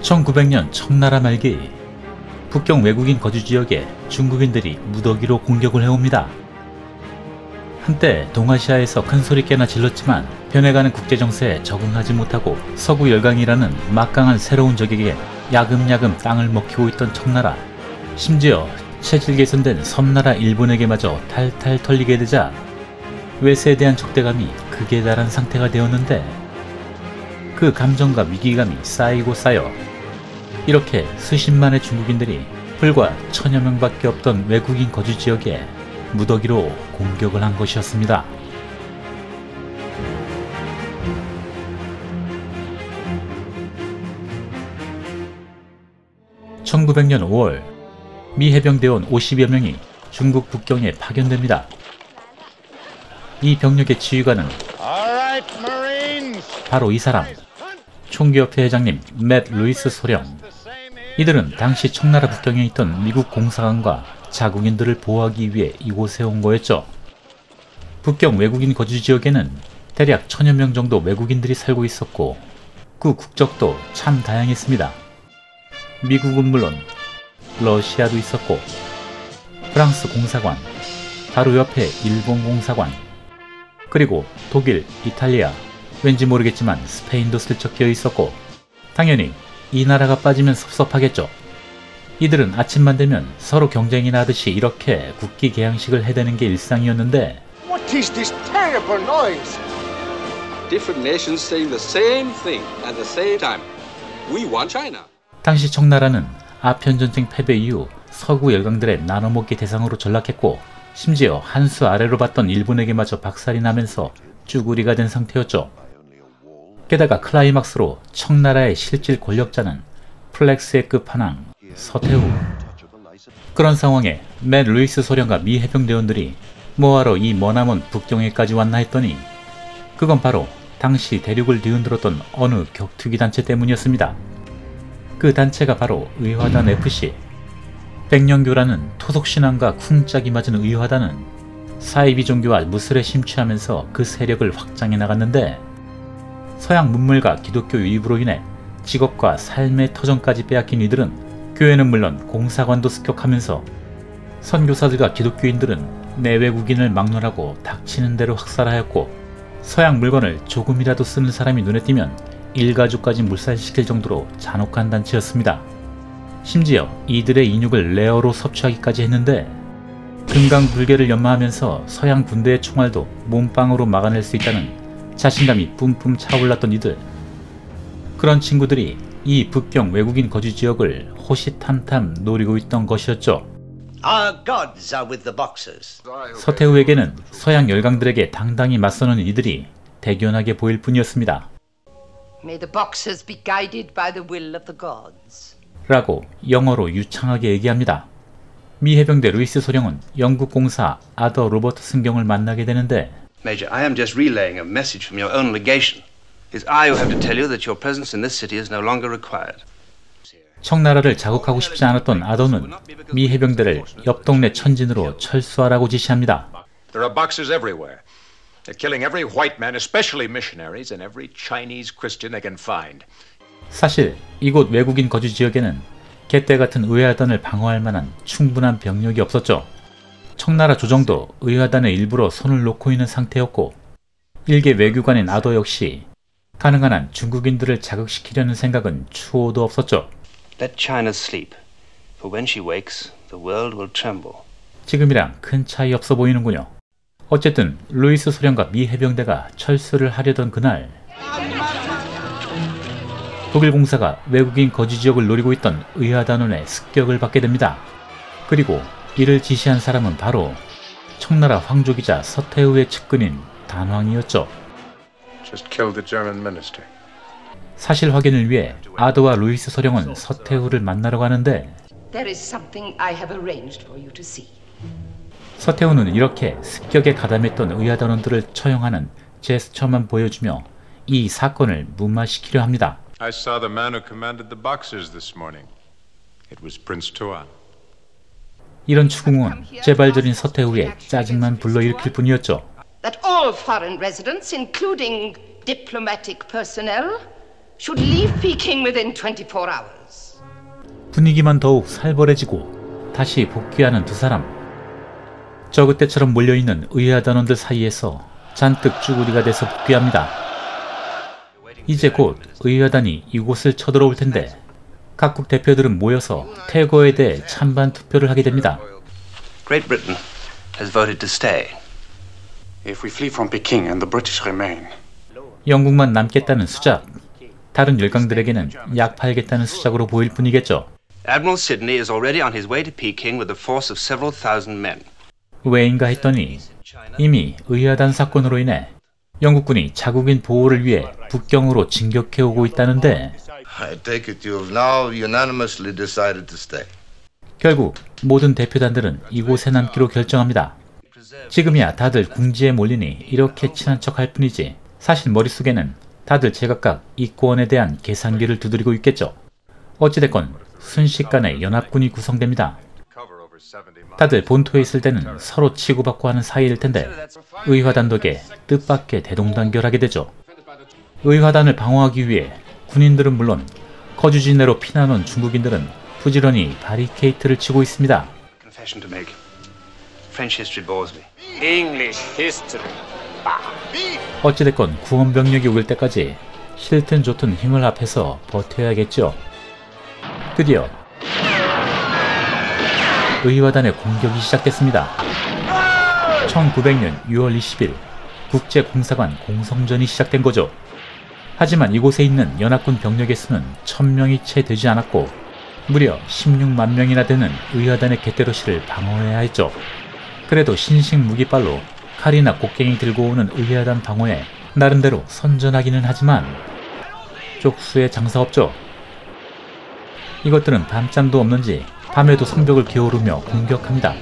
1900년 청나라 말기 북경 외국인 거주 지역에 중국인들이 무더기로 공격을 해옵니다. 한때 동아시아에서 큰소리깨나 질렀지만 변해가는 국제정세에 적응하지 못하고 서구 열강이라는 막강한 새로운 적에게 야금야금 땅을 먹히고 있던 청나라. 심지어 체질 개선된 섬나라 일본에게마저 탈탈 털리게 되자 외세에 대한 적대감이 극에 달한 상태가 되었는데, 그 감정과 위기감이 쌓이고 쌓여 이렇게 수십만의 중국인들이 불과 1000여 명밖에 없던 외국인 거주 지역에 무더기로 공격을 한 것이었습니다. (1900년 5월) 미 해병대원 50여 명이 중국 북경에 파견됩니다. 이 병력의 지휘관은 바로 이 사람, 총기협회 회장님 맷 루이스 소령. 이들은 당시 청나라 북경에 있던 미국 공사관과 자국인들을 보호하기 위해 이곳에 온 거였죠. 북경 외국인 거주 지역에는 대략 1000여 명 정도 외국인들이 살고 있었고, 그 국적도 참 다양했습니다. 미국은 물론 러시아도 있었고, 프랑스 공사관, 바로 옆에 일본 공사관, 그리고 독일, 이탈리아, 왠지 모르겠지만 스페인도 슬쩍 끼어 있었고, 당연히 이 나라가 빠지면 섭섭하겠죠. 이들은 아침만 되면 서로 경쟁이나 하듯이 이렇게 국기 개양식을 해대는 게 일상이었는데, What is this terrible noise? Different nations saying the same thing at the same time. We want China. 당시 청나라는 아편전쟁 패배 이후 서구 열강들의 나눠먹기 대상으로 전락했고, 심지어 한 수 아래로 봤던 일본에게마저 박살이 나면서 쭈구리가 된 상태였죠. 게다가 클라이막스로 청나라의 실질 권력자는 플렉스의 끝판왕 서태후. 그런 상황에 맷 루이스 소령과 미 해병대원들이 뭐하러 이 머나먼 북경에까지 왔나 했더니, 그건 바로 당시 대륙을 뒤흔들었던 어느 격투기 단체 때문이었습니다. 그 단체가 바로 의화단 FC. 백령교라는 토속신앙과 쿵짝이 맞은 의화단은 사이비 종교와 무술에 심취하면서 그 세력을 확장해 나갔는데, 서양 문물과 기독교 유입으로 인해 직업과 삶의 터전까지 빼앗긴 이들은 교회는 물론 공사관도 습격하면서 선교사들과 기독교인들은 내외국인을 막론하고 닥치는 대로 학살하였고, 서양 물건을 조금이라도 쓰는 사람이 눈에 띄면 일가족까지 물살시킬 정도로 잔혹한 단체였습니다. 심지어 이들의 인육을 레어로 섭취하기까지 했는데, 금강불개를 연마하면서 서양 군대의 총알도 몸빵으로 막아낼 수 있다는 자신감이 뿜뿜 차올랐던 이들. 그런 친구들이 이 북경 외국인 거주 지역을 호시탐탐 노리고 있던 것이었죠. Our gods are with the Boxers. 서태후에게는 서양 열강들에게 당당히 맞서는 이들이 대견하게 보일 뿐이었습니다. May the Boxers be guided by the will of the gods. 라고 영어로 유창하게 얘기합니다. 미 해병대 루이스 소령은 영국 공사 아더 로버트 승경을 만나게 되는데, Major, I am just relaying a message from your own legation. It is I who have to tell you that your presence in this city is no longer required. 청나라를 자극하고 싶지 않았던 아더는 미 해병대를 옆 동네 천진으로 철수하라고 지시합니다. There are Boxers everywhere. They're killing every white man, especially missionaries, and every Chinese Christian they can find. 사실 이곳 외국인 거주 지역에는 개떼 같은 의화단을 방어할 만한 충분한 병력이 없었죠. 청나라 조정도 의화단의 일부로 손을 놓고 있는 상태였고, 일개 외교관인 아더 역시 가능한 한 중국인들을 자극시키려는 생각은 추호도 없었죠. Let China sleep, for when she wakes, the world will tremble. 지금이랑 큰 차이 없어 보이는군요. 어쨌든 루이스 소령과 미 해병대가 철수를 하려던 그날, 독일 공사가 외국인 거주 지역을 노리고 있던 의화단원의 습격을 받게 됩니다. 그리고 이를 지시한 사람은 바로 청나라 황족이자 서태후의 측근인 단황이었죠. Just killed the German minister. 사실 확인을 위해 아더와 루이스 소령은 서태후를 만나러 가는데, There is something I have arranged for you to see. 서태후는 이렇게 습격에 가담했던 의화단원들을 처형하는 제스처만 보여주며 이 사건을 무마시키려 합니다. I saw the man who commanded the Boxers this morning. It was Prince Tuan. 이런 추궁은 재발절인 서태후의 짜증만 불러일으킬 뿐이었죠. That all foreign residents, including diplomatic personnel, should leave Peking within 24 hours. 분위기만 더욱 살벌해지고 다시 복귀하는 두 사람. 저 그때처럼 몰려있는 의아 단원들 사이에서 잔뜩 쭈구리가 돼서 복귀합니다. 이제 곧 의아단이 이곳을 쳐들어올 텐데 각국 대표들은 모여서 퇴거에 대해 찬반 투표를 하게 됩니다. Great Britain has voted to stay. If we flee from Peking and the British remain, 영국만 남겠다는 수작, 다른 열강들에게는 약 팔겠다는 수작으로 보일 뿐이겠죠. Admiral Sidney is already on his way to Peking with a force of several thousand men. 왜인가 했더니 이미 의아단 사건으로 인해 영국군이 자국인 보호를 위해 북경으로 진격해오고 있다는데 I take it you have now unanimously decided to stay. 결국 모든 대표단들은 이곳에 남기로 결정합니다. 지금이야 다들 궁지에 몰리니 이렇게 친한 척할 뿐이지 사실 머릿속에는 다들 제각각 이권에 대한 계산기를 두드리고 있겠죠. 어찌됐건 순식간에 연합군이 구성됩니다. 다들 본토에 있을 때는 서로 치고받고 하는 사이일 텐데 의화단 덕에 뜻밖의 대동단결하게 되죠. 의화단을 방어하기 위해 군인들은 물론 거주지 내로 피난온 중국인들은 부지런히 바리케이트를 치고 있습니다. Confession to make. French history bores me. English history. 어찌됐건 구원병력이 올 때까지 싫든 좋든 힘을 합해서 버텨야겠죠. 드디어 의화단의 공격이 시작됐습니다. 1900년 6월 20일 국제공사관 공성전이 시작된 거죠. 하지만 이곳에 있는 연합군 병력의 수는 1000명이 채 되지 않았고 무려 16만 명이나 되는 의화단의 갯대로시를 방어해야 했죠. 그래도 신식 무기발로 칼이나 곡괭이 들고 오는 의화단 방어에 나름대로 선전하기는 하지만 쪽수에 장사 없죠. 이것들은 밤잠도 없는지 밤에도 성벽을 기어오르며 공격합니다.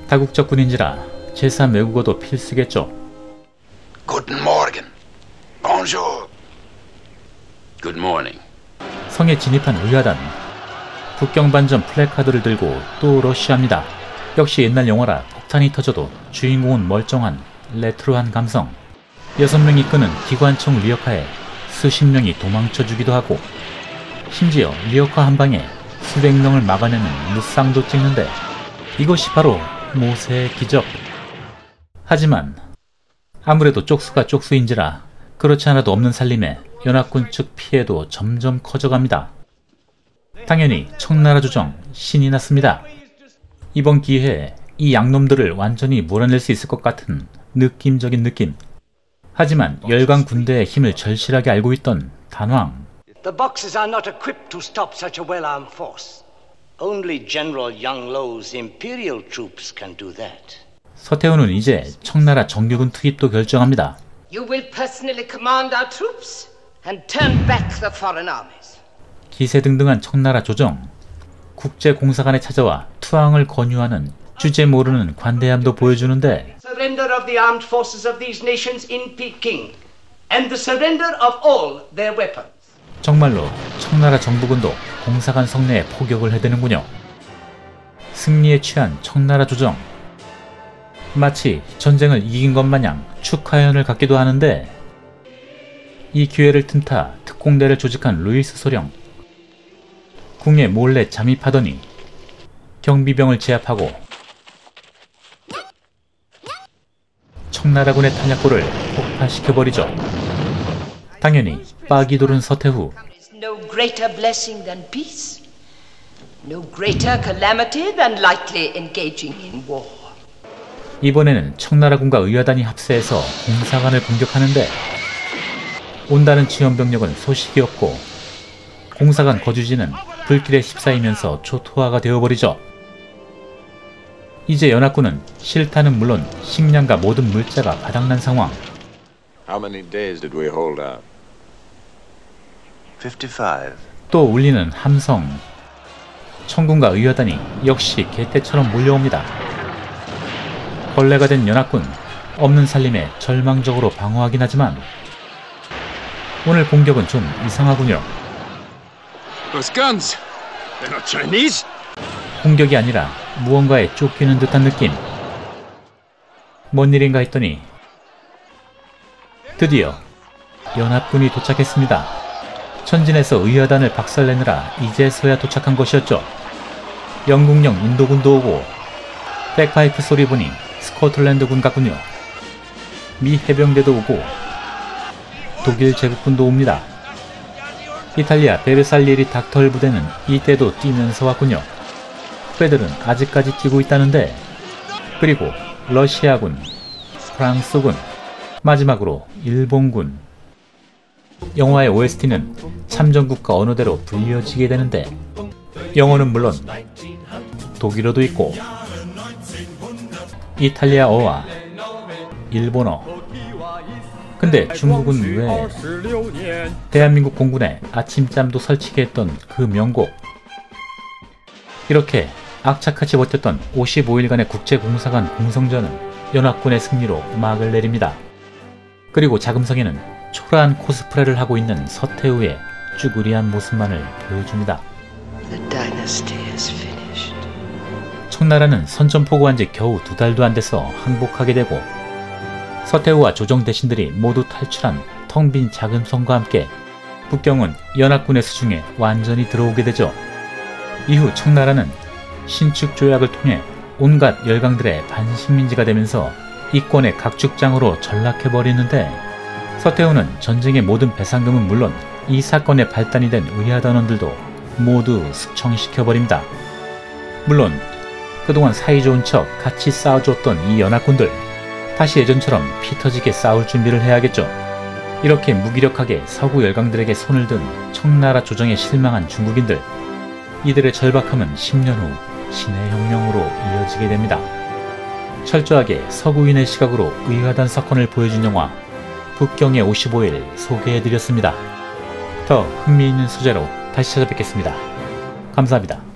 다국적 군인지라 제3 외국어도 필수겠죠. Guten Morgen. Bonjour. Good morning. 성에 진입한 의화단. 북경반전 플래카드를 들고 또 러쉬합니다. 역시 옛날 영화라 폭탄이 터져도 주인공은 멀쩡한 레트로한 감성. 6명이 이끄는 기관총 리어카에 수십 명이 도망쳐주기도 하고 심지어 리어카 한 방에 수백 명을 막아내는 무쌍도 찍는데 이것이 바로 모세의 기적. 하지만 아무래도 쪽수가 쪽수인지라 그렇지 않아도 없는 살림에 연합군 측 피해도 점점 커져갑니다. 당연히 청나라 조정 신이 났습니다. 이번 기회에 이 양놈들을 완전히 몰아낼 수 있을 것 같은 느낌적인 느낌. 하지만 열강 군대의 힘을 절실하게 알고 있던 단왕. The Boxers are not equipped to stop such a well-armed force. Only General Yang Lo's imperial troops can do that. 서태후는 이제 청나라 정규군 투입도 결정합니다. You will personally command our troops and turn back the foreign armies. 기세등등한 청나라 조정. 국제공사관에 찾아와 투항을 권유하는 주제 모르는 관대함도 보여주는데 Surrender of the armed forces of these nations in Peking and the surrender of all their weapons. 정말로 청나라 정부군도 공사관 성내에 포격을 해대는군요. 승리에 취한 청나라 조정. 마치 전쟁을 이긴 것 마냥 축하연을 갖기도 하는데 이 기회를 틈타 특공대를 조직한 루이스 소령. 궁에 몰래 잠입하더니 경비병을 제압하고 청나라군의 탄약고를 폭파시켜버리죠. 당연히 빡이 도른 서태후. No greater blessing than peace. No greater calamity than lightly engaging in war. 이번에는 청나라군과 의화단이 합세해서 공사관을 공격하는데 온다는 지원병력은 소식이 없고 공사관 거주지는 불길에 휩싸이면서 초토화가 되어버리죠. 이제 연합군은 실타는 물론 식량과 모든 물자가 바닥난 상황. How many days did we hold out? 55. 또 울리는 함성. 청군과 의화단이 역시 개떼처럼 몰려옵니다. 벌레가 된 연합군. 없는 살림에 절망적으로 방어하긴 하지만 오늘 공격은 좀 이상하군요. Those guns, they're not Chinese. 공격이 아니라 무언가에 쫓기는 듯한 느낌. 뭔 일인가 했더니 드디어 연합군이 도착했습니다. 천진에서 의하단을 박살내느라 이제서야 도착한 것이었죠. 영국령 인도군도 오고 백파이프 소리 보니 스코틀랜드군 같군요. 미 해병대도 오고 독일 제국군도 옵니다. 이탈리아 베르살리에리 닥터尔부대는 이때도 뛰면서 왔군요. 그들은 아직까지 뛰고 있다는데, 그리고 러시아군, 프랑스군, 마지막으로 일본군. 영화의 OST는 참전국가 언어대로 불려지게 되는데, 영어는 물론 독일어도 있고 이탈리아어와 일본어. 근데 중국은 왜 대한민국 공군에 아침잠도 설치게 했던 그 명곡. 이렇게 악착같이 버텼던 55일간의 국제공사관 공성전은 연합군의 승리로 막을 내립니다. 그리고 자금성에는 초라한 코스프레를 하고 있는 서태후의 쭈구리한 모습만을 보여줍니다. 청나라는 선전포고한 지 겨우 2달도 안 돼서 항복하게 되고, 서태후와 조정 대신들이 모두 탈출한 텅 빈 자금성과 함께 북경은 연합군의 수중에 완전히 들어오게 되죠. 이후 청나라는 신축 조약을 통해 온갖 열강들의 반식민지가 되면서 이권의 각축장으로 전락해버리는데, 서태후는 전쟁의 모든 배상금은 물론 이 사건의 발단이 된 의하단원들도 모두 숙청시켜버립니다. 물론 그동안 사이좋은 척 같이 싸워줬던 이 연합군들, 다시 예전처럼 피 터지게 싸울 준비를 해야겠죠. 이렇게 무기력하게 서구 열강들에게 손을 든 청나라 조정에 실망한 중국인들, 이들의 절박함은 10년 후 신의 혁명으로 이어지게 됩니다. 철저하게 서구인의 시각으로 의하단 사건을 보여준 영화 북경의 55일 소개해드렸습니다. 더 흥미있는 소재로 다시 찾아뵙겠습니다. 감사합니다.